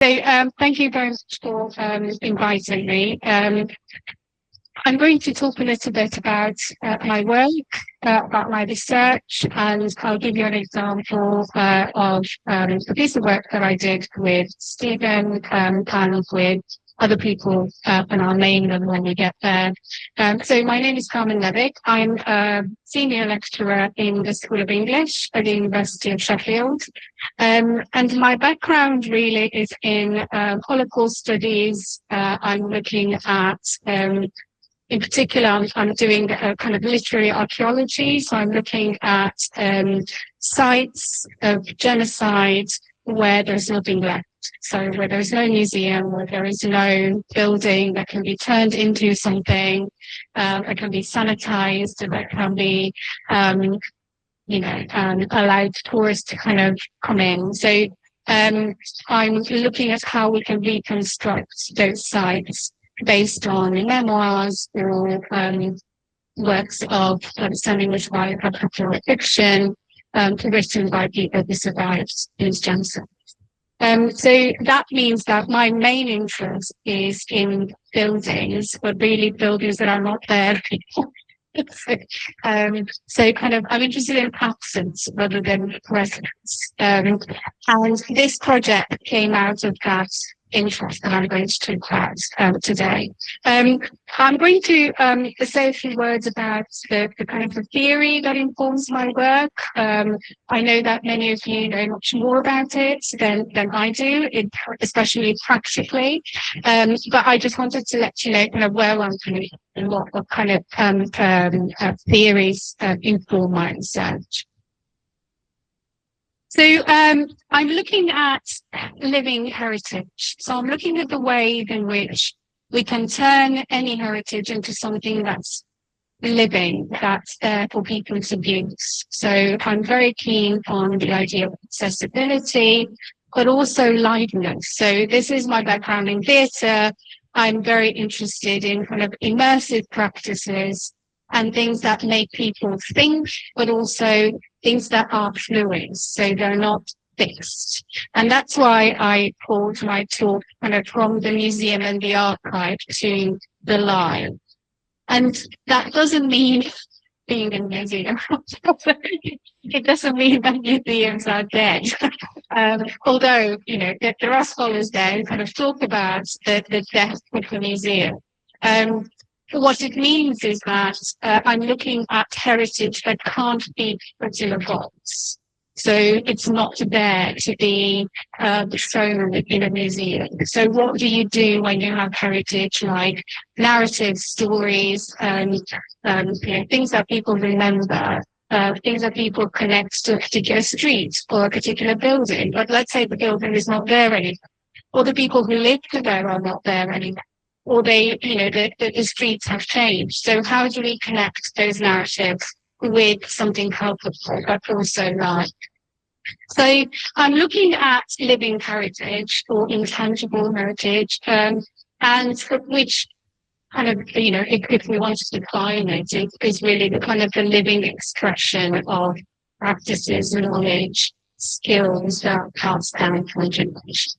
Thank you very much for inviting me. I'm going to talk a little bit about my work, about my research, and I'll give you an example of a piece of work that I did with Stephen and with other people on our mainland when we get there. So my name is Carmen Levick. I'm a senior lecturer in the School of English at the University of Sheffield. And my background really is in Holocaust studies. I'm looking at in particular, I'm doing a kind of literary archaeology. So I'm looking at sites of genocide where there's nothing left. So where there's no museum, where there is no building that can be turned into something, that can be sanitized, that can be, allowed tourists to kind of come in. So I'm looking at how we can reconstruct those sites based on memoirs or works of semi-English biographical fiction written by people who survived these genocides. So that means that my main interest is in buildings, but really buildings that are not there anymore. So kind of, I'm interested in absence rather than presence. And this project came out of that interest that I'm going to talk about today. I'm going to say a few words about the kind of the theory that informs my work. I know that many of you know much more about it than I do, especially practically. But I just wanted to let you know kind of where I'm coming and what kind of theories inform my research. So I'm looking at living heritage. So I'm looking at the way in which we can turn any heritage into something that's living, that's there for people to use. So I'm very keen on the idea of accessibility, but also liveness. So this is my background in theatre. I'm very interested in kind of immersive practices and things that make people think, but also things that are fluid, so they're not fixed. And that's why I called my talk kind of from the museum and the archive to the live. And that doesn't mean being in a museum. It doesn't mean that museums are dead. Although, you know, there are scholars there who kind of talk about the death of the museum. What it means is that I'm looking at heritage that can't be put in a box. So it's not there to be shown in a museum. So what do you do when you have heritage like narratives, stories, things that people remember, things that people connect to a particular street or a particular building? But let's say the building is not there anymore, or the people who lived there are not there anymore. Or the streets have changed. So how do we connect those narratives with something helpful but also live? So I'm looking at living heritage or intangible heritage, and which kind of, if we want to define it, it is really the kind of the living expression of practices, knowledge, skills that are passed down from generations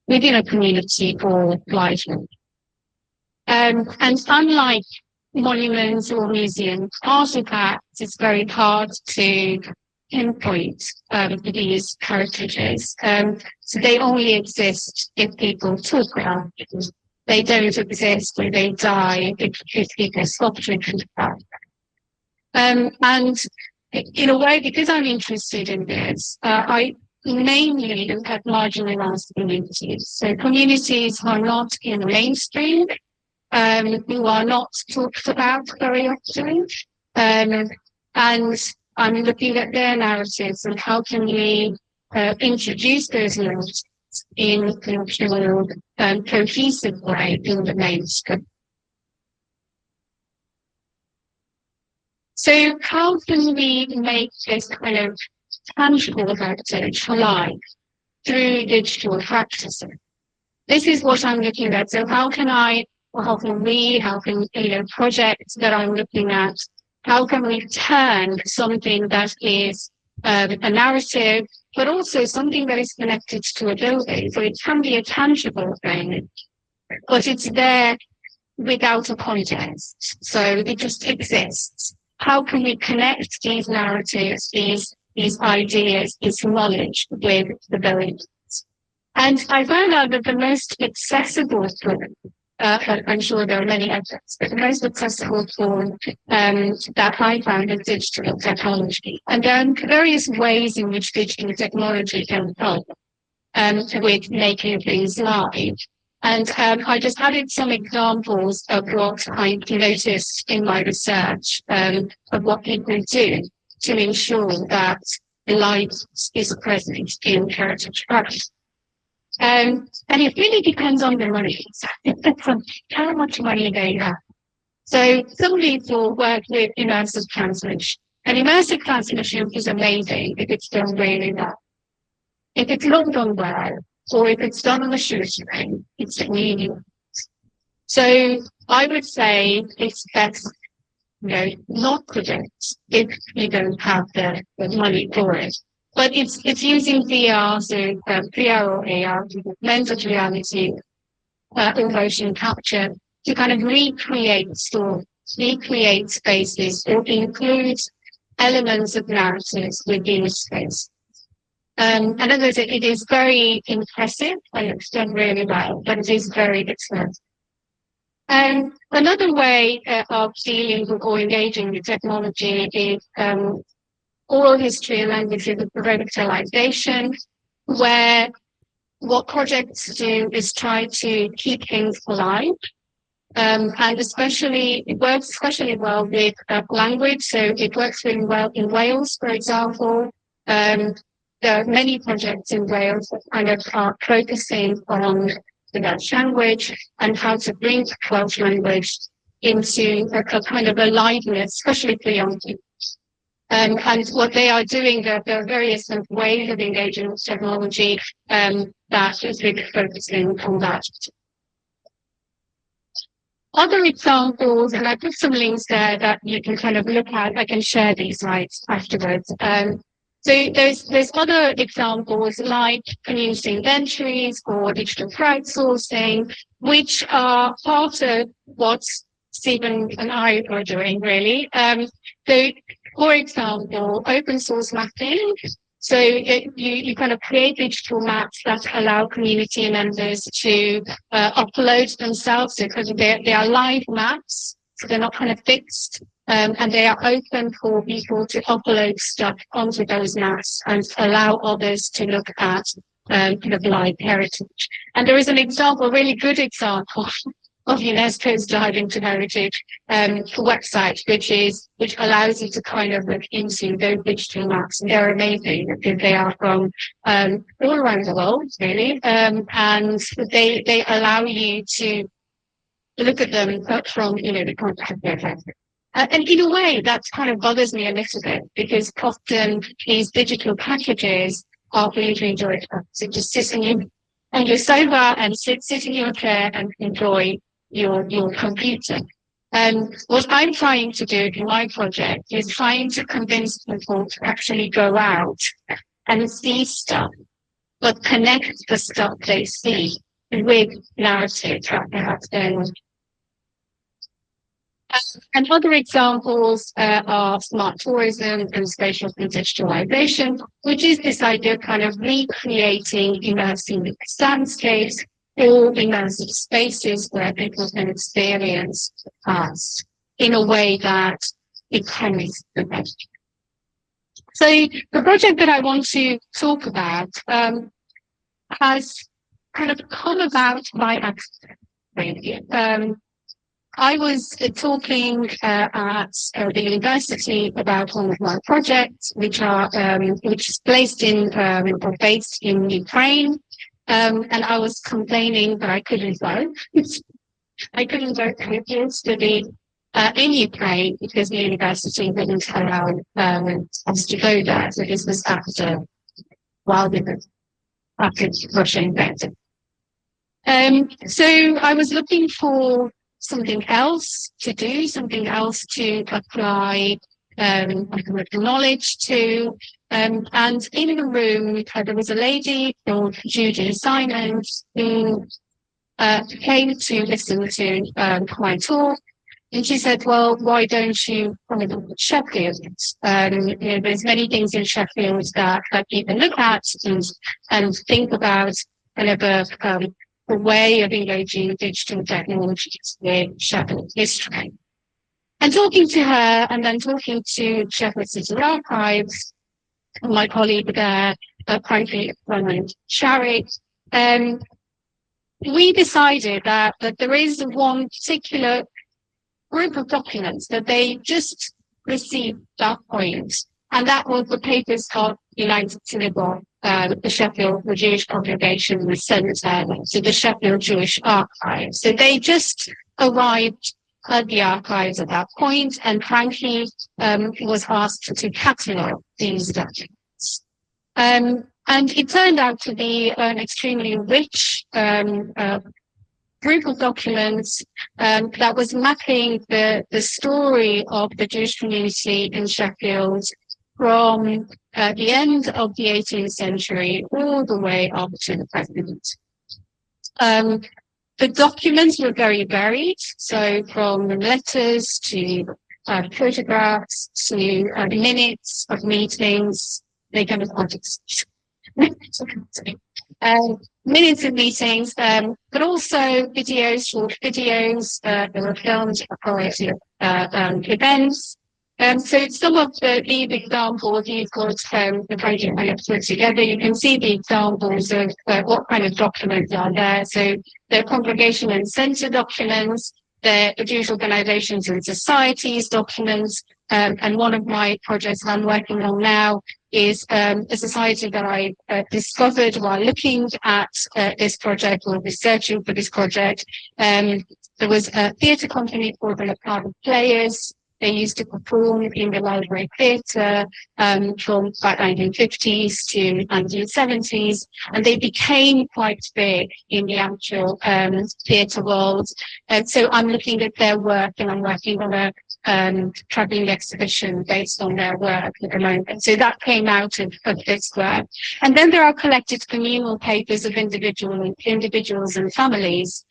within a community or livelihood. And unlike monuments or museums, artifacts, it's very hard to pinpoint these heritages. So they only exist if people talk about it. They don't exist when they die if people stop drinking about them. And in a way, because I'm interested in this, I mainly look at marginalized communities. So communities who are not in the mainstream, who are not talked about very often. And I'm looking at their narratives and how can we introduce those narratives in a cohesive way in the mainstream. So how can we make this kind of tangible heritage alive through digital practices? This is what I'm looking at. So how can projects that I'm looking at, how can we turn something that is a narrative but also something that is connected to a building. So it can be a tangible thing, but it's there without a context. So it just exists. How can we connect these narratives, these ideas, this knowledge with the building? And I found out that the most accessible form, I'm sure there are many others, but the most accessible form that I found is digital technology. And there are various ways in which digital technology can help with making things live. And I just added some examples of what I noticed in my research of what people do to ensure that life is present in heritage practice. And it really depends on the money. It depends on how much money they have. So some people work with immersive translation. And immersive translation is amazing if it's done really well. If it's not done well, or if it's done on a shoestring, it's really well. So I would say it's best, not to do it if you don't have the money for it. But it's using VR, so VR or AR, augmented reality, or motion capture to kind of recreate stories, recreate spaces, or include elements of narratives within a space. And as it is very impressive and it's done really well, but it is very expensive. Another way of dealing with or engaging with technology is oral history and languages of revitalization, where what projects do is try to keep things alive. And it works especially well with language. So it works really well in Wales, for example. There are many projects in Wales that kind of are focusing on the Welsh language and how to bring the Welsh language into a kind of aliveness, especially for young people. And what they are doing, there are various ways of engaging with technology that is really focusing on that. Other examples, and I put some links there that you can kind of look at. I can share these slides afterwards. So there's other examples like community inventories or digital crowdsourcing, which are part of what Stephen and I are doing, really. So, for example, open source mapping. So you kind of create digital maps that allow community members to upload themselves, because they are live maps, so they're not kind of fixed, and they are open for people to upload stuff onto those maps and allow others to look at kind of live heritage. And there is an example, a really good example of UNESCO's Dive into Heritage website, which allows you to kind of look into those digital maps. And they're amazing because they are from all around the world, really, and they allow you to look at them from the context of their heritage. And in a way, that kind of bothers me a little bit, because often these digital packages are really enjoyed. So just sitting on your sofa and sit in your chair and enjoy your computer. And what I'm trying to do in my project is trying to convince people to actually go out and see stuff, but connect the stuff they see with narratives that they have going on. And other examples are smart tourism and spatial contextualization, which is this idea of kind of recreating immersive landscapes or immersive spaces where people can experience the past in a way that becomes the best. So the project that I want to talk about has kind of come about by accident, really. I was talking at the university about one of my projects, which is based in Ukraine. And I was complaining that I couldn't go. I couldn't go to study in Ukraine because the university didn't allow us to go there. So this was after Russia invaded. So I was looking for something else to do, something else to apply knowledge to. And in the room, there was a lady called Judy Simons who came to listen to my talk. And she said, well, why don't you come to Sheffield? There's many things in Sheffield that you can look at and think about kind of a way of engaging digital technologies with Sheffield history. And talking to her and then talking to Sheffield City Archives, my colleague there, frankly, Carmen Levick, we decided that there is one particular group of documents that they just received that point, and that was the papers of the United Synagogue, the Sheffield, the Jewish congregation was sent to the Sheffield Jewish Archives. So they just arrived at the archives at that point, and frankly, was asked to catalogue these documents. And it turned out to be an extremely rich group of documents that was mapping the story of the Jewish community in Sheffield from the end of the 18th century all the way up to the present. The documents were very varied, so from letters to photographs to minutes of meetings, they kind of context. Minutes of meetings, but also videos, short videos that were filmed at a variety of events. So some of these examples you've got the project I have put together. You can see the examples of what kind of documents are there. So the congregation and center documents, the Jewish organizations and societies documents, and one of my projects I'm working on now is a society that I discovered while looking at this project or researching for this project. There was a theatre company called the Private Players. They used to perform in the library theatre from about 1950s to 1970s, and they became quite big in the actual theatre world. And so I'm looking at their work, and I'm working on a travelling exhibition based on their work at the moment. So that came out of this work. And then there are collected communal papers of individuals and families.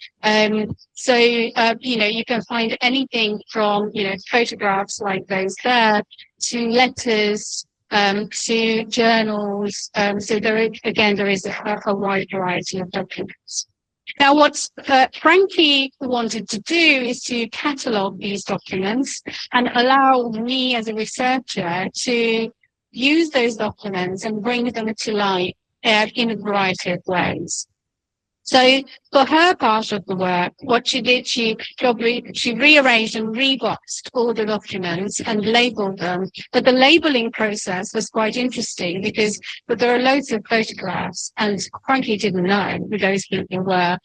So you can find anything from, photographs like those there to letters, to journals. So there is a wide variety of documents. Now, what Frankie wanted to do is to catalogue these documents and allow me as a researcher to use those documents and bring them to light in a variety of ways. So for her part of the work, what she did, she rearranged and reboxed all the documents and labeled them. But the labeling process was quite interesting because there are loads of photographs, and frankly didn't know who those people were.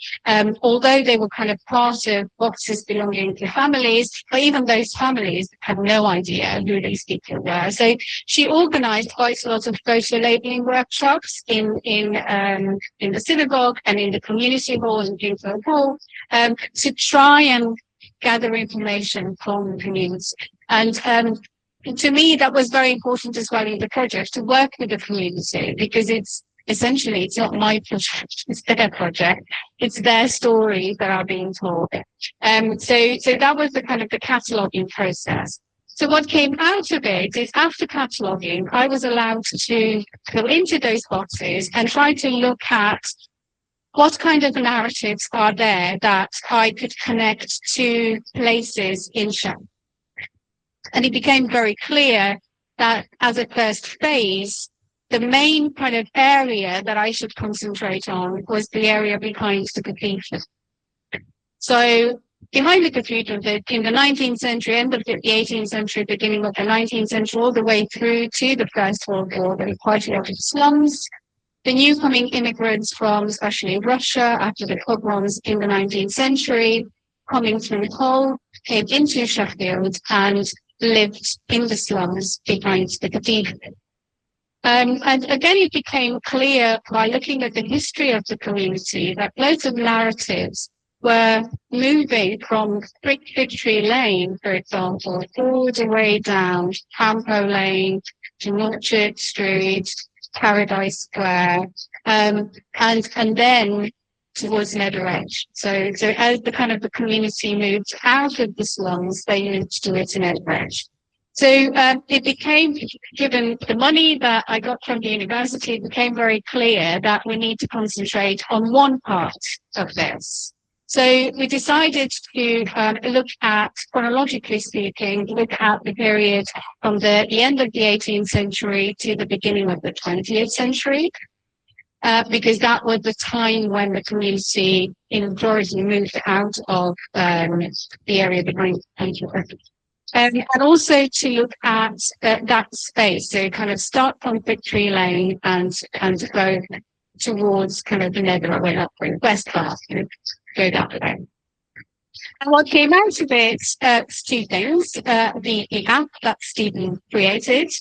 Although they were kind of part of boxes belonging to families, but even those families had no idea who these people were. So she organized quite a lot of photo labeling workshops in the synagogue and in the community hall and Kingsfield Hall to try and gather information from the community. And to me, that was very important as well in the project, to work with the community, because it's not my project, it's their project. It's their stories that are being told. So that was the kind of the cataloguing process. So what came out of it is, after cataloguing, I was allowed to go into those boxes and try to look at what kind of narratives are there that I could connect to places in Sheffield. And it became very clear that as a first phase, the main kind of area that I should concentrate on was the area behind the cathedral. So behind the cathedral, in the 19th century, end of the 18th century, beginning of the 19th century, all the way through to the First World War, there were quite a lot of slums. The new coming immigrants from especially Russia after the pogroms in the 19th century, coming through Hull, came into Sheffield and lived in the slums behind the cathedral. And again, it became clear by looking at the history of the community that loads of narratives were moving from Victory Lane, for example, all the way down Campo Lane to Norchurch Street, Paradise Square, and then towards Nether Edge. So as the community moved out of the slums, they moved towards Nether Edge. So it became, given the money that I got from the university, it became very clear that we need to concentrate on one part of this. So we decided to look at, chronologically speaking, look at the period from the end of the 18th century to the beginning of the 20th century, because that was the time when the community in Jordan moved out of the area behind Antioch. And also to look at that space, so kind of start from Victory Lane and go towards kind of the Nether West Bath, go that way. And what came out of it, two things: the app that Stephen created,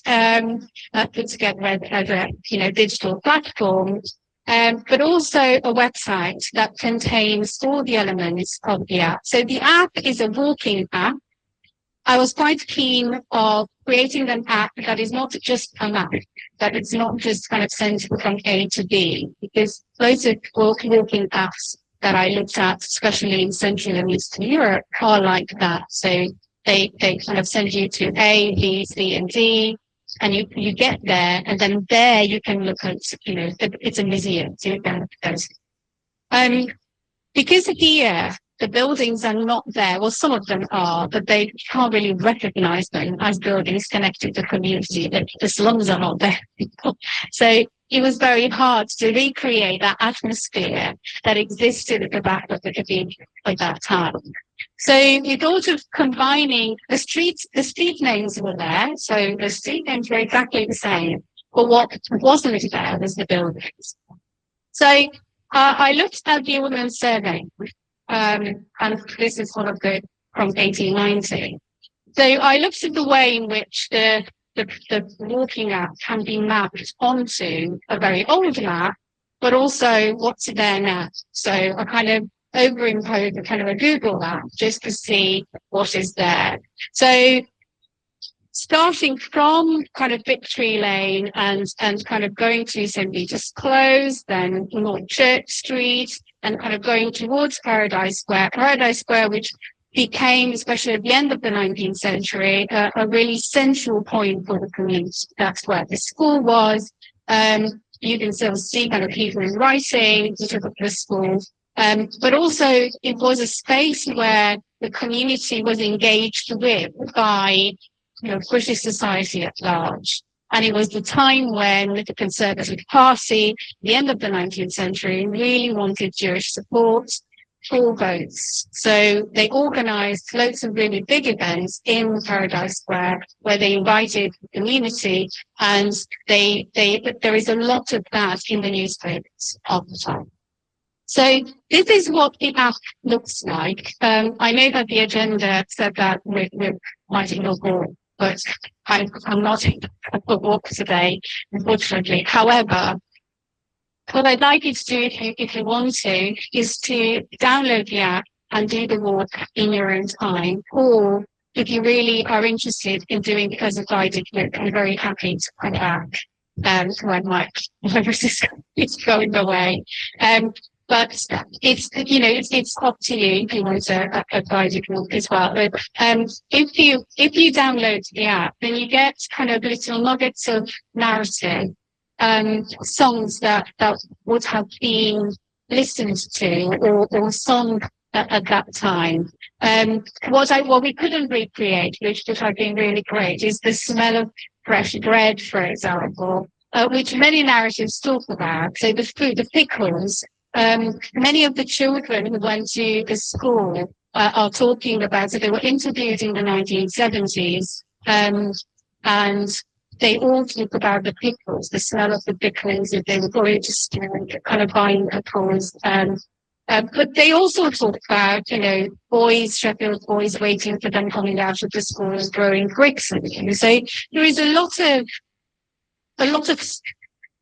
put together as a digital platform, but also a website that contains all the elements of the app. So the app is a walking app. I was quite keen of creating an app that is not just a map, that it's not just kind of sent from A to B, because loads of walking apps that I looked at, especially in Central and Eastern Europe, are like that. So they kind of send you to A, B, C, and D, and you get there, and then there you can look at, it's a museum, so you can look at it. Because here, the buildings are not there. Well, some of them are, but they can't really recognize them as buildings connected to community. The slums are not there. So it was very hard to recreate that atmosphere that existed at the back of the cathedral at that time. So we thought of combining the street names were there. So the street names were exactly the same, but what wasn't there was the buildings. So I looked at the Ordnance Survey, and this is one of the from 1890. So I looked at the way in which the walking app can be mapped onto a very old map, but also what's there now. So I kind of overimposed a kind of a Google map just to see what is there. So starting from kind of Victory Lane and kind of going to St. Peter's Close, then Norchurch Street, and kind of going towards Paradise Square, which became, especially at the end of the 19th century, a really central point for the community. That's where the school was. You can still see kind of people writing to the school. But also it was a space where the community was engaged with by British society at large. And it was the time when the Conservative Party, the end of the 19th century, really wanted Jewish support for votes. So they organized loads of really big events in Paradise Square where they invited the community, and there is a lot of that in the newspapers of the time. So this is what the app looks like. I know that the agenda said that we're writing a walk, but I'm not in a walk today, unfortunately. However, what I'd like you to do, if you want to, is to download the app and do the walk in your own time. Or if you really are interested in doing it as a guided look, I'm very happy to come back when my virus is going away. But it's up to you if you want a guided walk as well. But if you download the app, then you get kind of little nuggets of narrative, songs that would have been listened to or sung at that time. What we couldn't recreate, which would have been really great, is the smell of fresh bread, for example, which many narratives talk about. So the food, the pickles. Many of the children who went to the school are talking about, so they were interviewed in the 1970s, and they all talk about the pickles, the smell of the pickles, if they were going to school, kind of buying pickles. But they also talk about, boys, Sheffield boys waiting for them coming out of the school and throwing bricks at them. So there is a lot of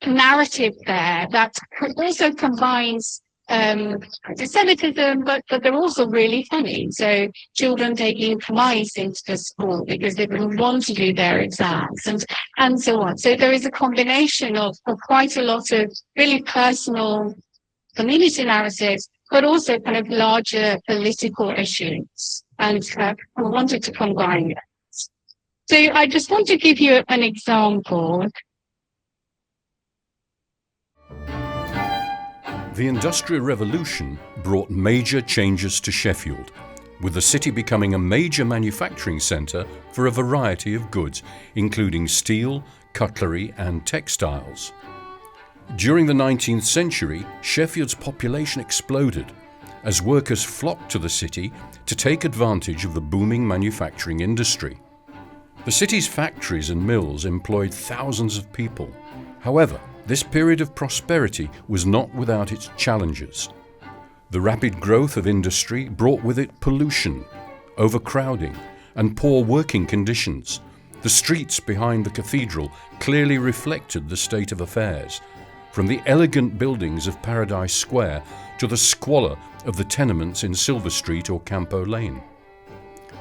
narrative there that also combines anti-Semitism, but they're also really funny. So children taking mice into the school because they didn't want to do their exams and so on. So there is a combination of quite a lot of really personal community narratives, but also kind of larger political issues. And I wanted to combine that. So I just want to give you an example. The Industrial Revolution brought major changes to Sheffield, with the city becoming a major manufacturing centre for a variety of goods, including steel, cutlery and textiles. During the 19th century, Sheffield's population exploded as workers flocked to the city to take advantage of the booming manufacturing industry. The city's factories and mills employed thousands of people. However, this period of prosperity was not without its challenges. The rapid growth of industry brought with it pollution, overcrowding, and poor working conditions. The streets behind the cathedral clearly reflected the state of affairs, from the elegant buildings of Paradise Square to the squalor of the tenements in Silver Street or Campo Lane.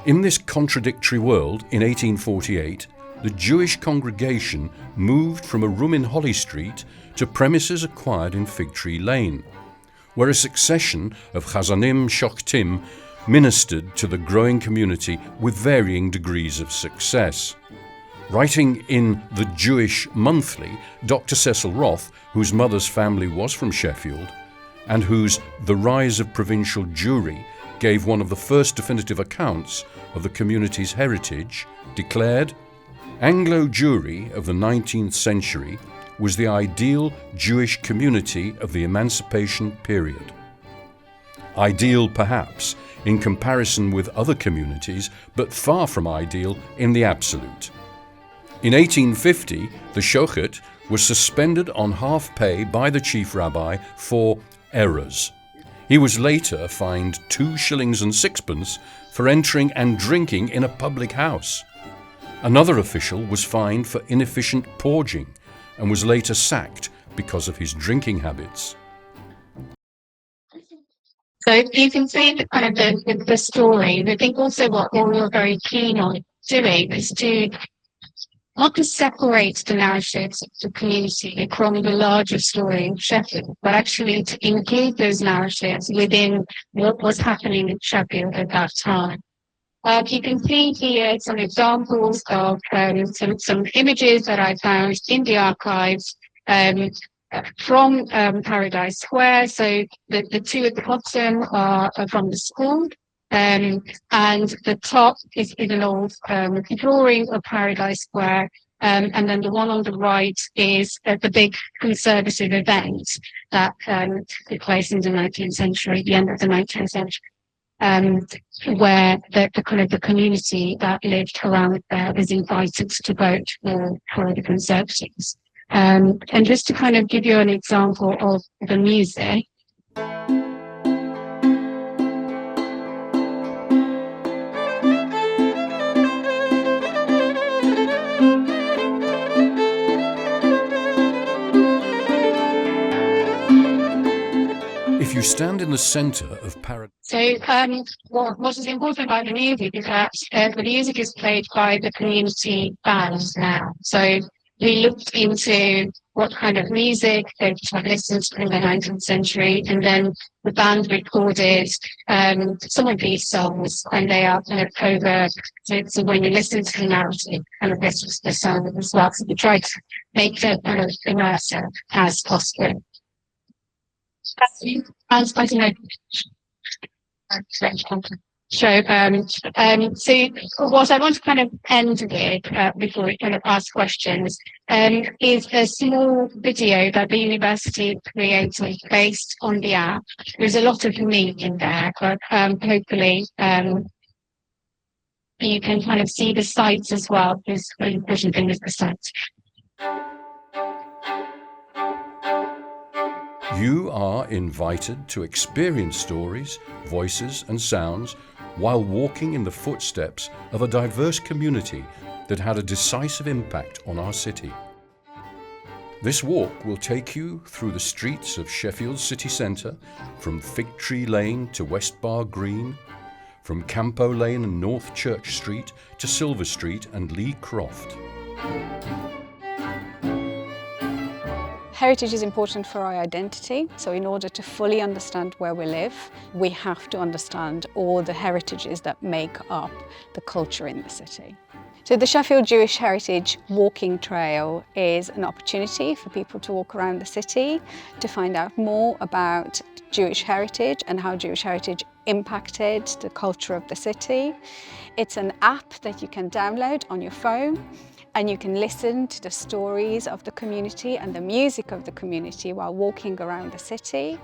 In this contradictory world, in 1848, the Jewish congregation moved from a room in Holly Street to premises acquired in Fig Tree Lane, where a succession of Chazanim Shochtim ministered to the growing community with varying degrees of success. Writing in the Jewish Monthly, Dr. Cecil Roth, whose mother's family was from Sheffield, and whose The Rise of Provincial Jewry gave one of the first definitive accounts of the community's heritage, declared, "Anglo Jewry of the 19th century was the ideal Jewish community of the Emancipation period. Ideal, perhaps, in comparison with other communities, but far from ideal in the absolute. In 1850, the shochet was suspended on half pay by the chief rabbi for errors. He was later fined 2 shillings and sixpence for entering and drinking in a public house. Another official was fined for inefficient porging and was later sacked because of his drinking habits." So you can see the kind of the story. I think also what we're very keen on doing is to not to separate the narratives of the community from the larger story of Sheffield, but actually to include those narratives within what was happening in Sheffield at that time. You can see here some examples of some images that I found in the archives from Paradise Square. So the two at the bottom are from the school, and the top is an old drawing of Paradise Square. And then the one on the right is the big conservative event that took place in the 19th century, the end of the 19th century. Where the kind of the community that lived around there was invited to vote for the Conservatives. And just to kind of give you an example of the music. If you stand in the centre of Paradise... So what is important about the music is that the music is played by the community bands now. So we looked into what kind of music they had listened to in the 19th century, and then the band recorded some of these songs, and they are kind of over. So when you listen to the narrative, kind of this was the song as well. So we tried to make it kind of immersive as possible. As I don't know. So what I want to kind of end with before we kind of ask questions is a small video that the university created based on the app. There's a lot of me in there, but hopefully you can kind of see the sites as well, because the important thing is the sites. You are invited to experience stories, voices and sounds while walking in the footsteps of a diverse community that had a decisive impact on our city. This walk will take you through the streets of Sheffield city centre, from Fig Tree Lane to West Bar Green, from Campo Lane and North Church Street to Silver Street and Lee Croft. Heritage is important for our identity, so in order to fully understand where we live, we have to understand all the heritages that make up the culture in the city. So the Sheffield Jewish Heritage Walking Trail is an opportunity for people to walk around the city to find out more about Jewish heritage and how Jewish heritage impacted the culture of the city. It's an app that you can download on your phone, and you can listen to the stories of the community and the music of the community while walking around the city.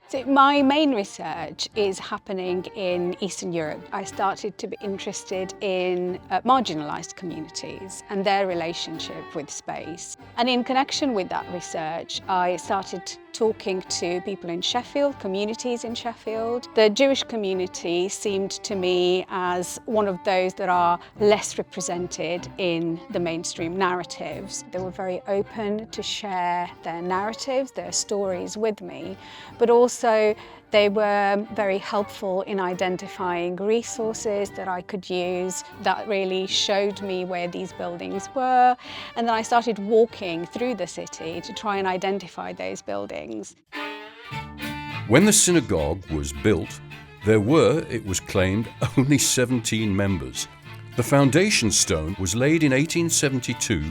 So my main research is happening in Eastern Europe. I started to be interested in marginalised communities and their relationship with space. And in connection with that research, I started talking to people in Sheffield, communities in Sheffield. The Jewish community seemed to me as one of those that are less represented in the mainstream narratives. They were very open to share their narratives, their stories with me, but also they were very helpful in identifying resources that I could use that really showed me where these buildings were. And then I started walking through the city to try and identify those buildings. When the synagogue was built, there were, it was claimed, only 17 members. The foundation stone was laid in 1872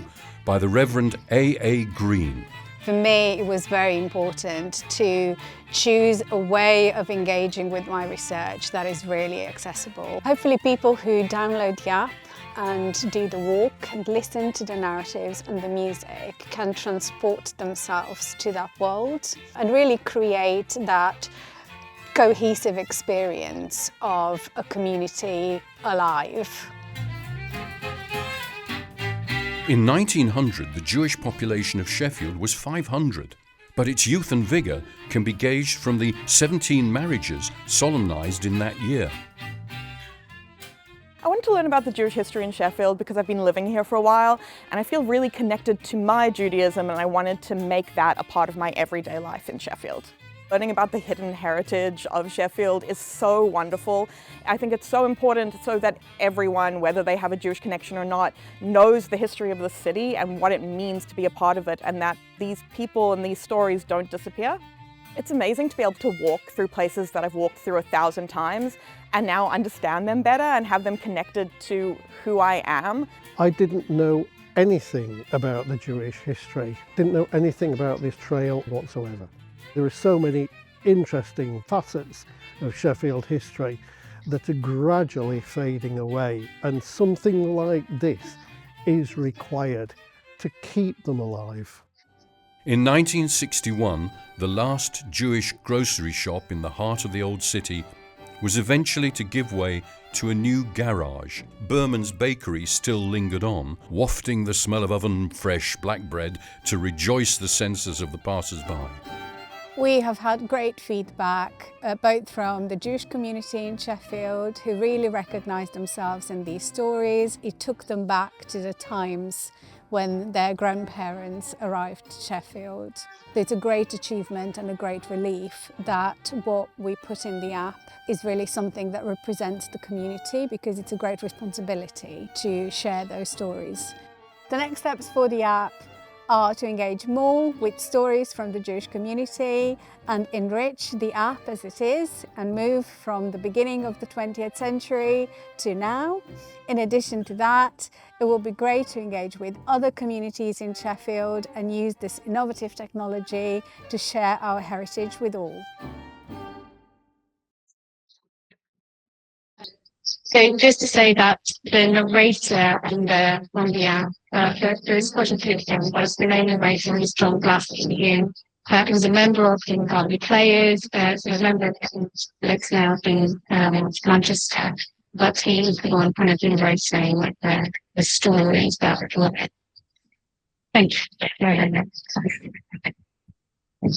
by the Reverend A. Green. For me, it was very important to choose a way of engaging with my research that is really accessible. Hopefully people who download the app and do the walk and listen to the narratives and the music can transport themselves to that world and really create that cohesive experience of a community alive. In 1900, the Jewish population of Sheffield was 500, but its youth and vigour can be gauged from the 17 marriages solemnised in that year. I wanted to learn about the Jewish history in Sheffield because I've been living here for a while and I feel really connected to my Judaism, and I wanted to make that a part of my everyday life in Sheffield. Learning about the hidden heritage of Sheffield is so wonderful. I think it's so important so that everyone, whether they have a Jewish connection or not, knows the history of the city and what it means to be a part of it, and that these people and these stories don't disappear. It's amazing to be able to walk through places that I've walked through 1,000 times and now understand them better and have them connected to who I am. I didn't know anything about the Jewish history, didn't know anything about this trail whatsoever. There are so many interesting facets of Sheffield history that are gradually fading away, and something like this is required to keep them alive. In 1961, the last Jewish grocery shop in the heart of the old city was eventually to give way to a new garage. Berman's bakery still lingered on, wafting the smell of oven-fresh black bread to rejoice the senses of the passers-by. We have had great feedback, both from the Jewish community in Sheffield, who really recognised themselves in these stories. It took them back to the times when their grandparents arrived to Sheffield. It's a great achievement and a great relief that what we put in the app is really something that represents the community, because it's a great responsibility to share those stories. The next steps for the app are to engage more with stories from the Jewish community and enrich the app as it is and move from the beginning of the 20th century to now. In addition to that, it will be great to engage with other communities in Sheffield and use this innovative technology to share our heritage with all. So just to say that the narrator on the app, there's quite a few of them, but the main narrator is John Glasgow, who was a member of the Garden Players, so a member of Netflix now in Manchester, but he was the one kind of narrating the stories that were. Thank you.